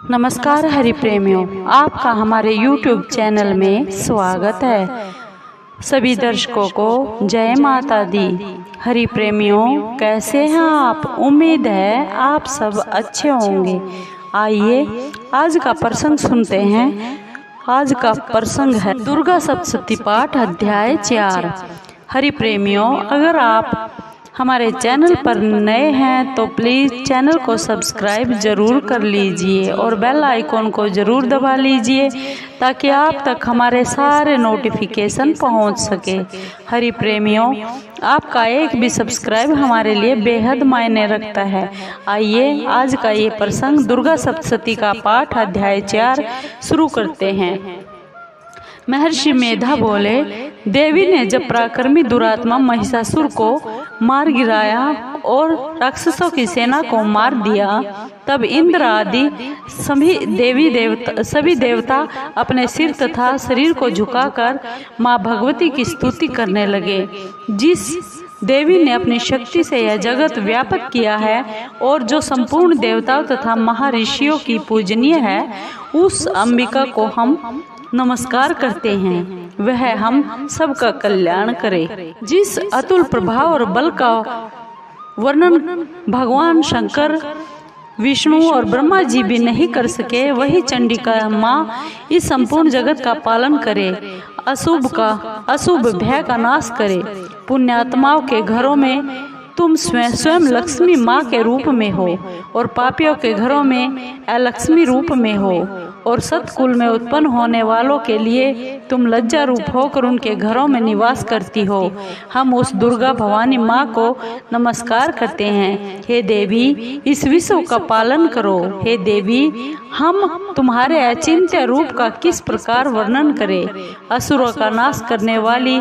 नमस्कार हरि प्रेमियों, आपका हमारे YouTube चैनल में स्वागत है। सभी दर्शकों को जय माता दी। हरि प्रेमियों, कैसे हैं आप? उम्मीद है आप सब अच्छे होंगे। आइए आज का प्रसंग सुनते हैं। आज का प्रसंग है दुर्गा सप्तशती पाठ अध्याय 4। हरि प्रेमियों, अगर आप हमारे चैनल पर नए हैं तो प्लीज़ चैनल को सब्सक्राइब जरूर कर लीजिए और बेल आइकॉन को ज़रूर दबा लीजिए ताकि आप तक हमारे सारे नोटिफिकेशन पहुंच सके। हरि प्रेमियों, आपका एक भी सब्सक्राइब हमारे लिए बेहद मायने रखता है। आइए आज का ये प्रसंग दुर्गा सप्तशती का पाठ अध्याय 4 शुरू करते हैं। महर्षि मेधा बोले, देवी ने जब पराक्रमी दुरात्मा महिषासुर को मार गिराया और राक्षसों की सेना को मार दिया, तब इंद्र आदि सभी देवता अपने सिर तथा शरीर को झुकाकर माँ भगवती की स्तुति करने लगे। जिस देवी ने अपनी शक्ति से यह जगत व्यापक किया है और जो संपूर्ण देवताओं तथा महर्षियों की पूजनीय है, उस अंबिका को हम नमस्कार करते हैं। वह हम सबका कल्याण करे। जिस अतुल प्रभाव और बल का वर्णन भगवान शंकर, विष्णु और ब्रह्मा जी भी नहीं कर सके, वही चंडिका माँ इस संपूर्ण जगत का पालन करे, अशुभ भय का नाश करे। पुण्यात्माओं के घरों में तुम स्वयं लक्ष्मी माँ के रूप में हो और पापियों के घरों में अलक्ष्मी रूप में हो और सतकुल में उत्पन्न होने वालों के लिए तुम लज्जा रूप होकर उनके घरों में निवास करती हो। हम उस दुर्गा भवानी माँ को नमस्कार करते हैं। हे देवी, इस विश्व का पालन करो। हे देवी, हम तुम्हारे अचिंत्य रूप का किस प्रकार वर्णन करें। असुरों का नाश करने वाली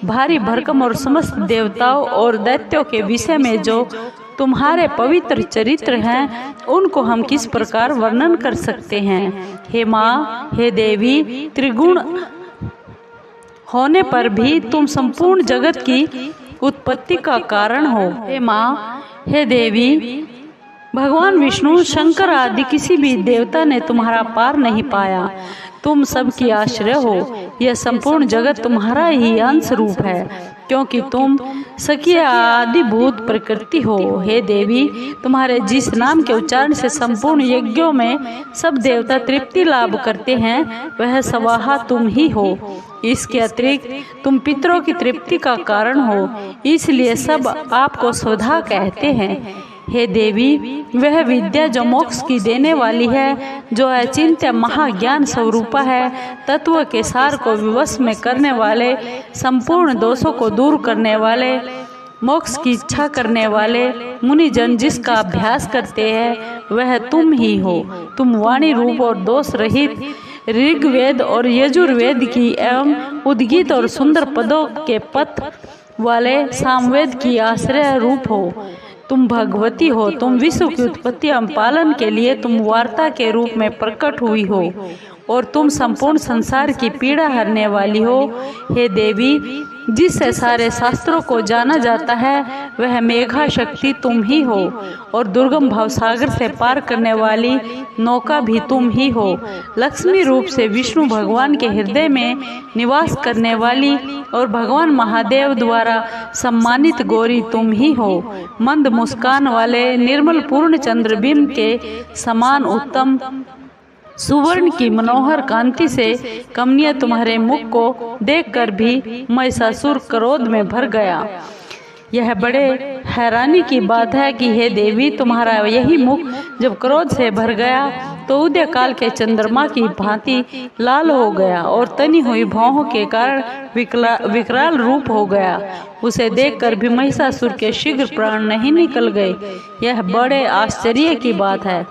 भारी भरकम और समस्त देवताओं और दैत्यों के विषय में जो तुम्हारे पवित्र चरित्र हैं, उनको हम किस प्रकार वर्णन कर सकते हैं। हे माँ, हे देवी, त्रिगुण होने पर भी तुम संपूर्ण जगत की उत्पत्ति का कारण हो। हे माँ, हे देवी, भगवान विष्णु, शंकर आदि किसी भी देवता ने तुम्हारा पार नहीं पाया। तुम सबकी आश्रय हो। यह संपूर्ण जगत तुम्हारा ही अंश रूप है, क्योंकि तुम सखी आदिभूत प्रकृति हो। हे देवी, तुम्हारे जिस नाम के उच्चारण से संपूर्ण यज्ञों में सब देवता तृप्ति लाभ करते हैं, वह स्वाहा तुम ही हो। इसके अतिरिक्त तुम पितरों की तृप्ति का कारण हो, इसलिए सब आपको स्वधा कहते हैं। हे देवी, वह विद्या जो मोक्ष की देने वाली है, जो अचिंत्य महाज्ञान स्वरूपा है, तत्व के सार को विवश में करने वाले, संपूर्ण दोषों को दूर करने वाले, मोक्ष की इच्छा करने वाले मुनिजन जिसका अभ्यास करते हैं, वह तुम ही हो। तुम वाणी रूप और दोष रहित ऋग्वेद और यजुर्वेद की एवं उद्गीत और सुंदर पदों के पथ वाले सामवेद की आश्रय रूप हो। तुम भगवती हो। तुम विश्व की उत्पत्ति एवं पालन के लिए तुम वार्ता के रूप में प्रकट हुई हो और तुम संपूर्ण संसार की पीड़ा हरने वाली हो। हे देवी, जिससे सारे शास्त्रों को जाना जाता है, वह मेघा शक्ति तुम ही हो और दुर्गम भवसागर से पार करने वाली नौका भी तुम ही हो। लक्ष्मी रूप से विष्णु भगवान के हृदय में निवास करने वाली और भगवान महादेव द्वारा सम्मानित गौरी तुम ही हो। मंद मुस्कान वाले निर्मल पूर्ण चंद्रबिंब के समान उत्तम सुवर्ण की मनोहर कांति से कमनीय तुम्हारे मुख को देखकर भी महिषासुर क्रोध में भर गया। यह बड़े हैरानी की बात है कि हे देवी, तुम्हारा यही मुख जब क्रोध से भर गया तो उदय काल के चंद्रमा की भांति लाल हो गया और तनी हुई भौहों के कारण विकराल रूप हो गया। उसे देखकर भी महिषासुर के शीघ्र प्राण नहीं निकल गए। यह बड़े आश्चर्य की बात है।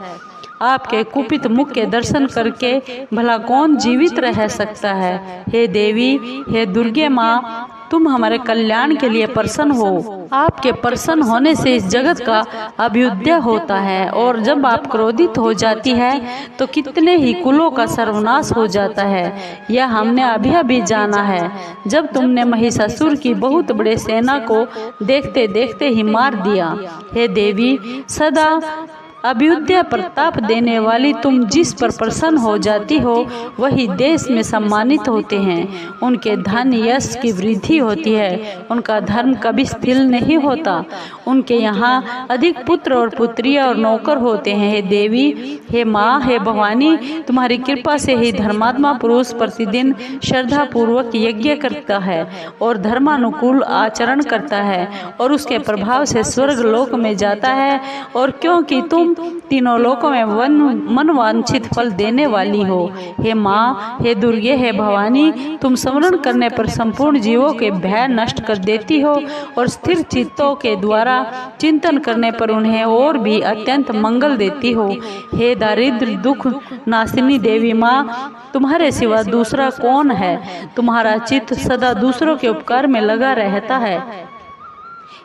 आपके कुपित मुख के दर्शन करके भला कौन जीवित रह सकता है। हे देवी, हे दुर्गे माँ, तुम हमारे कल्याण के लिए प्रसन्न हो। आपके प्रसन्न होने से इस जगत का अभ्युदय होता है और जब आप क्रोधित हो जाती है तो कितने ही कुलों का सर्वनाश हो जाता है। यह हमने अभी जाना है, जब तुमने महिषासुर की बहुत बड़े सेना को देखते देखते ही मार दिया। हे देवी, सदा अभ्युदय प्रताप देने वाली तुम जिस पर प्रसन्न हो जाती हो वही देश में सम्मानित होते हैं। उनके धन यश की वृद्धि होती है, उनका धर्म कभी स्थिर नहीं होता। उनके यहाँ अधिक पुत्र और पुत्रियाँ और नौकर होते हैं। हे देवी, हे माँ, हे भवानी, तुम्हारी कृपा से ही धर्मात्मा पुरुष प्रतिदिन श्रद्धा पूर्वक यज्ञ करता है और धर्मानुकूल आचरण करता है और उसके प्रभाव से स्वर्ग लोक में जाता है। और क्योंकि तुम तीनों लोकों में मनवांछित फल देने वाली हो। हे माँ, हे दुर्गे, हे भवानी, तुम स्मरण करने पर संपूर्ण जीवों के भय नष्ट कर देती हो और स्थिर चित्तों के द्वारा चिंतन करने पर उन्हें और भी अत्यंत मंगल देती हो। हे दारिद्र दुख नाशिनी देवी माँ, तुम्हारे सिवा दूसरा कौन है? तुम्हारा चित्त सदा दूसरों के उपकार में लगा रहता है।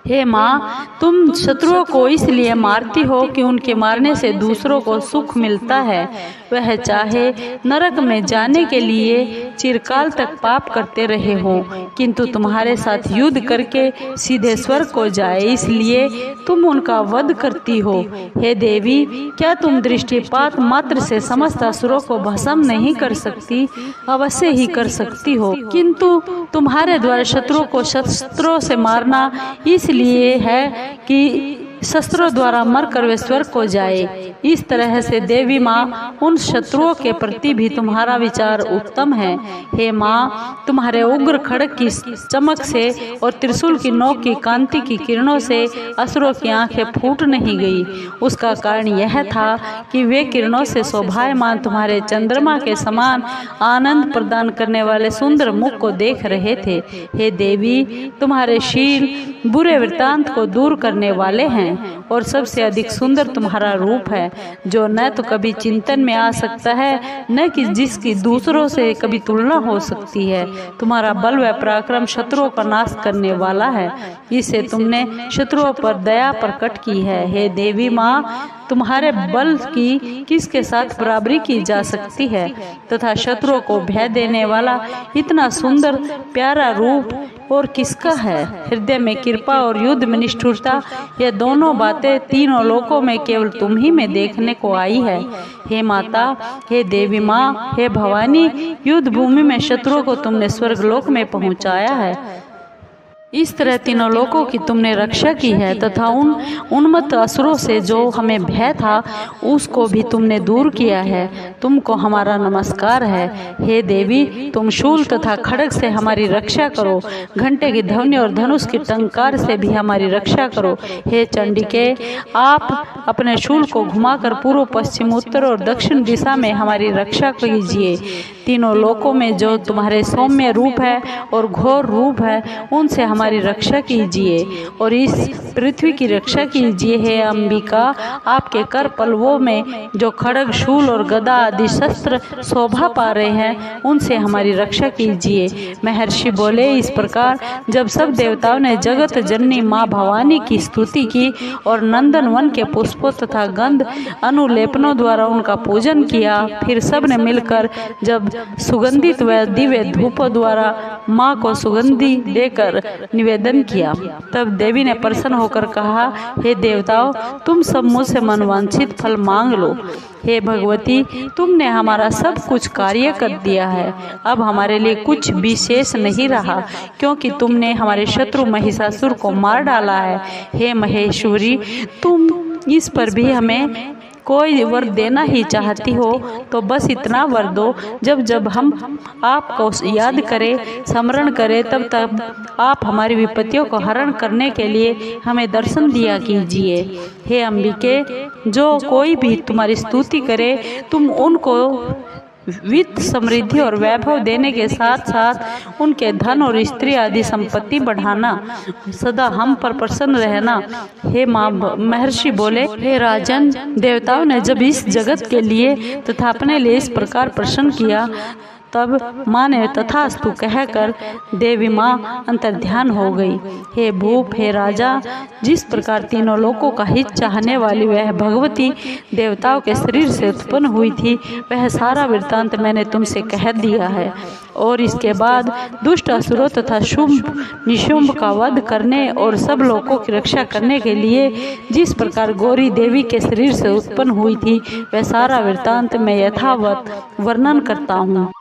हे माँ, तुम शत्रुओं को इसलिए मारती हो कि उनके मारने से दूसरों को सुख मिलता है। वह चाहे नरक में जाने के लिए चिरकाल तक पाप करते रहे हो, किंतु तुम्हारे साथ युद्ध करके सीधे स्वर्ग को जाए, इसलिए तुम उनका वध करती हो। हे देवी, क्या तुम दृष्टिपात मात्र से समस्त असुरों को भस्म नहीं कर सकती? अवश्य ही कर सकती हो, किंतु तुम्हारे द्वारा शत्रुओं को शस्त्रों से मारना इसलिए है कि शस्त्रों द्वारा मरकर वे स्वर्ग को जाए। इस तरह से देवी माँ, उन शत्रुओं के प्रति भी तुम्हारा विचार उत्तम है। हे माँ, तुम्हारे उग्र खड़ग की चमक से और त्रिशूल की नोक की कांति की किरणों से असुरों की आंखें फूट नहीं गई। उसका कारण यह था कि वे किरणों से शोभायमान तुम्हारे चंद्रमा के समान आनंद प्रदान करने वाले सुंदर मुख को देख रहे थे। हे देवी, तुम्हारे शील बुरे वृत्तांत को दूर करने वाले हैं और सबसे अधिक सुंदर तुम्हारा रूप है, जो न तो कभी चिंतन में आ सकता है, न कि जिसकी दूसरों से कभी तुलना हो सकती है। तुम्हारा बल व पराक्रम शत्रुओं का नाश करने वाला है, इससे तुमने शत्रुओं पर दया प्रकट की है। हे देवी माँ, तुम्हारे बल की किसके साथ बराबरी की जा सकती है, तथा शत्रुओं को भय देने वाला इतना सुंदर प्यारा रूप और किसका है? हृदय में कृपा और युद्ध में निष्ठुरता, यह दोनों बातें तीनों लोकों में केवल तुम ही में देखने को आई है। हे माता, हे देवी माँ, हे भवानी, युद्ध भूमि में शत्रुओं को तुमने स्वर्गलोक में पहुँचाया है। इस तरह तीनों लोकों की तुमने रक्षा की है तथा उन उन्मत्त असुरों से जो हमें भय था उसको भी तुमने दूर किया है। तुमको हमारा नमस्कार है। हे देवी, तुम शूल तथा खड्ग से हमारी रक्षा करो, घंटे की ध्वनि और धनुष की टंकार से भी हमारी रक्षा करो। हे चंडिके, आप अपने शूल को घुमाकर पूर्व पश्चिम उत्तर और दक्षिण दिशा में हमारी रक्षा कीजिए। तीनों लोकों में जो तुम्हारे सौम्य रूप है और घोर रूप है उनसे हमारी रक्षा कीजिए और इस पृथ्वी की रक्षा कीजिए। हे अंबिका, आपके कर पल्लवों में जो खड्ग शूल और गदा आदि शस्त्र शोभा पा रहे हैं उनसे हमारी रक्षा कीजिए। महर्षि बोले, इस प्रकार जब सब देवताओं ने जगत जननी माँ भवानी की स्तुति की और नंदन वन के पुष्पों तथा गंध अनुलेपनों द्वारा उनका पूजन किया, फिर सब ने मिलकर जब सुगंधित व दिव्य धूपों द्वारा माँ को सुगंधि देकर निवेदन किया, तब देवी ने प्रसन्न होकर कहा, हे देवताओं, तुम सब मुझसे मनवांछित फल मांग लो। हे भगवती, तुमने हमारा सब कुछ कार्य कर दिया है, अब हमारे लिए कुछ विशेष नहीं रहा, क्योंकि तुमने हमारे शत्रु महिषासुर को मार डाला है। हे महेश्वरी, तुम इस पर भी हमें कोई वर देना ही चाहती हो तो बस इतना वर दो, जब जब हम आपको याद करें, स्मरण करें, तब तब आप हमारी विपत्तियों को हरण करने के लिए हमें दर्शन दिया कीजिए। हे अंबिके, जो कोई भी तुम्हारी स्तुति करे, तुम उनको वित्त समृद्धि और वैभव देने के साथ साथ उनके धन और स्त्री आदि संपत्ति बढ़ाना, सदा हम पर प्रसन्न रहना। हे माँ, महर्षि बोले, हे राजन, देवताओं ने जब इस जगत के लिए तथा अपने लिए इस प्रकार प्रसन्न किया तब माँ ने तथास्तु कहकर देवी माँ अंतर्ध्यान हो गई। हे भूप, हे राजा, जिस प्रकार तीनों लोकों का हित चाहने वाली वह भगवती देवताओं के शरीर से उत्पन्न हुई थी, वह सारा वृत्तांत मैंने तुमसे कह दिया है। और इसके बाद दुष्ट असुरों तथा शुंभ निशुंभ का वध करने और सब लोगों की रक्षा करने के लिए जिस प्रकार गौरी देवी के शरीर से उत्पन्न हुई थी, वह सारा वृत्तांत मैं यथावत वर्णन करता हूँ।